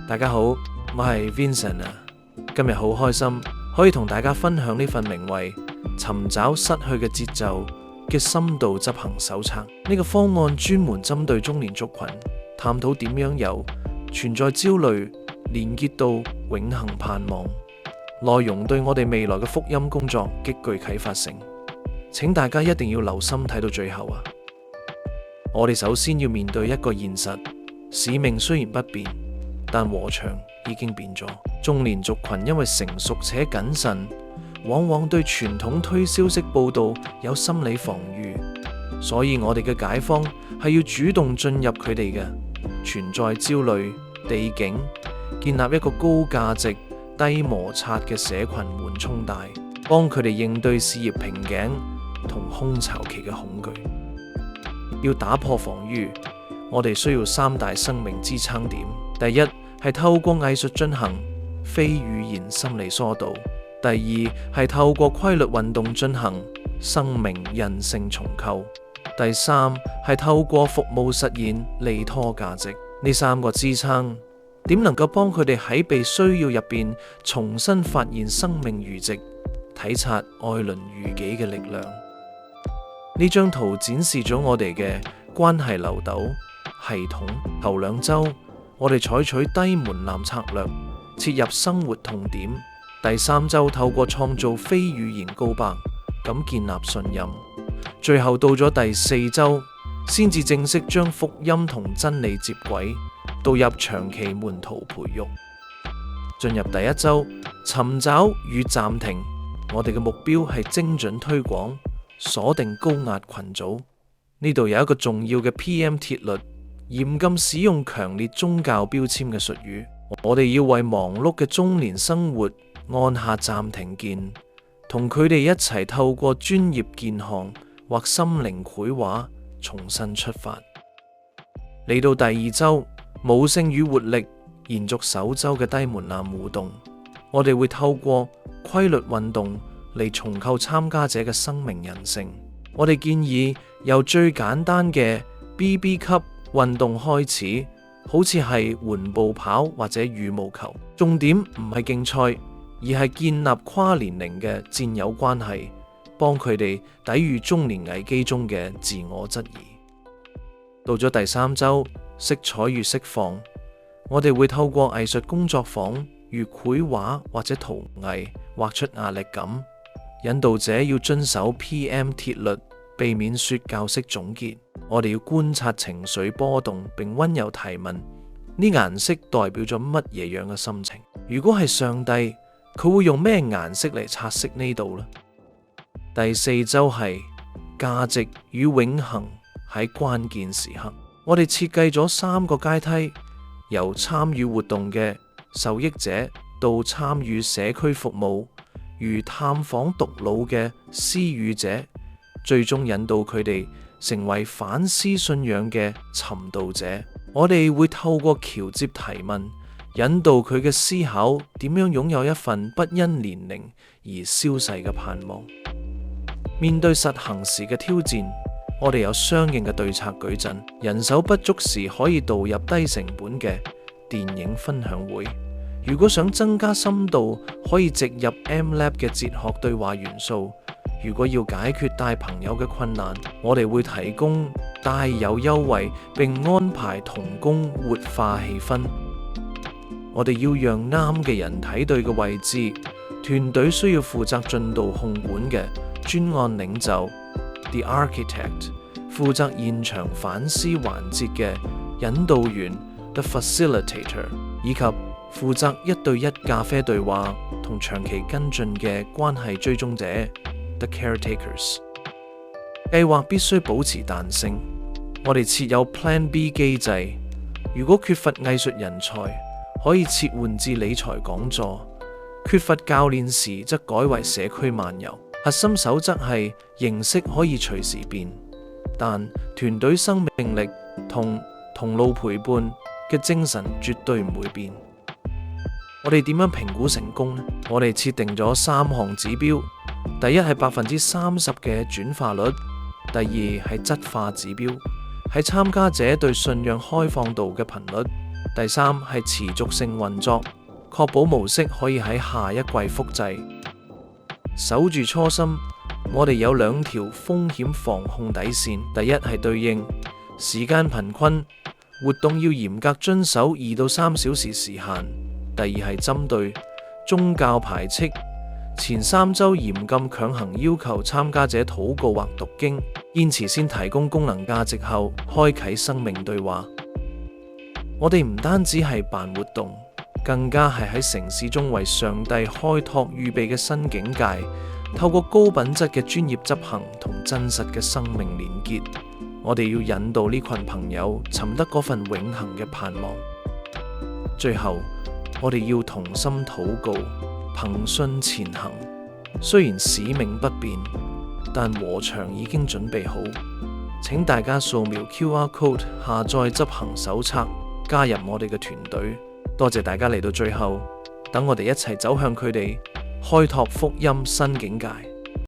大家好，我係 Vincent 啊。今日好開心可以同大家分享呢份名為《尋找失去嘅節奏》嘅深度執行手冊。呢個方案專門針對中年族群，探討點樣由存在焦慮連結到永恆盼望。內容對我哋未來嘅福音工作極具啟發性，請大家一定要留心睇到最後啊！我哋首先要面對一個現實，使命雖然不變，但禾場已經變咗。中年族群因為成熟且謹慎，往往對傳統推銷式報道有心理防禦，所以我哋嘅解方係要主動進入佢哋嘅存在焦慮地境，建立一個高價值低摩擦嘅社群緩衝帶，幫佢哋應對事業瓶頸同空巢期嘅恐懼。要打破防禦，我哋需要三大生命支撐點。第一係透過藝術進行非語言心理疏導；第二係透過規律運動進行生命韌性重構；第三係透過服務實現利他價值。呢三個支撐點能夠幫佢哋喺被需要入邊重新發現生命餘迹，體察愛鄰如己嘅力量。呢張圖展示咗我哋嘅關係漏斗系統。頭2週我哋採取低門檻策略，切入生活痛點。第3週透過創造非語言告白，咁建立信任。最後到咗第4週，先至正式將福音同真理接軌，導入長期門徒培育。進入第1週，尋找與暫停，我哋嘅目標係精準推廣，鎖定高壓群組。呢度有一個重要嘅 PM 鐵律，嚴禁使用強烈宗教標籤嘅術語。我哋要為忙碌嘅中年生活按下暫停鍵，同佢哋一齊透過專業健康或心靈繪畫重新出發。嚟到第2週，母性與活力，延續首週嘅低門檻互動。我哋會透過規律運動嚟重構參加者嘅生命人性。我哋建議由最簡單嘅 BB 級運動開始，好似係緩步跑或者羽毛球。重點唔係競賽，而係建立跨年齡嘅戰友關係，幫佢哋抵禦中年危機中嘅自我質疑。到咗第3週，色彩與釋放，我哋會透過藝術工作坊如繪畫或者陶藝畫出壓力感。引導者要遵守 PM 鐵律，避免說教式總結。我哋要觀察情緒波動，並溫柔提問：呢顏色代表咗乜嘢樣嘅心情？如果係上帝，佢會用咩顏色嚟擦色呢度呢？第4週係價值與永恆喺關鍵時刻。我哋設計咗3個階梯，由參與活動嘅受益者到參與社區服務，如探訪獨老嘅施予者，最終引導佢哋成為反思信仰嘅尋道者。我哋會透過橋接提問，引導佢嘅思考點樣擁有一份不因年齡而消逝嘅盼望。面對實行時嘅挑戰，我哋有相應嘅對策矩陣。人手不足時可以導入低成本嘅電影分享會。如果想增加深度，可以植入 MLab 嘅哲學對話元素。如果要解決帶朋友嘅困難，我哋會提供帶有優惠並安排同工活化氣氛。我哋要讓啱嘅人睇對嘅位置。團隊需要負責進度控管嘅專案領袖 The Architect， 負責現場反思環節嘅引導員 The Facilitator， 以及負責1對1咖啡對話同長期跟進嘅關係追蹤者 The Caretakers。 計劃必須保持彈性，我哋設有 Plan B 機制。如果缺乏藝術人才，可以切換至理財講座；缺乏教練時，則改為社區漫遊。核心守則係形式可以隨時變，但團隊生命力同同路陪伴嘅精神絕對唔會變。我哋點樣評估成功呢？我哋設定咗3項指標。第一係30%嘅轉化率，第二係質化指標，係參加者對信仰開放度嘅頻率，第三係持續性運作，確保模式可以喺下一季複製。守住初心，我哋有2條風險防控底線。第一係對應時間貧困，活動要嚴格遵守2到3小時時限。第二係針對宗教排斥，前3週嚴禁強行要求參加者禱告或讀經，堅持先提供功能價值後開啟生命對話。我哋唔單止係辦活動，更加係喺城市中為上帝開拓預備嘅新境界，透過高品質嘅專業執行同真實嘅生命連結，我哋要引導呢群朋友尋得嗰份永恆嘅盼望。最後，我哋要同心禱告，憑信前行。雖然使命不變，但禾場已經準備好。請大家掃描 QR Code 下載執行手冊，加入我哋嘅團隊。多謝大家嚟到最後，等我哋一齊走向佢哋，開拓福音新境界。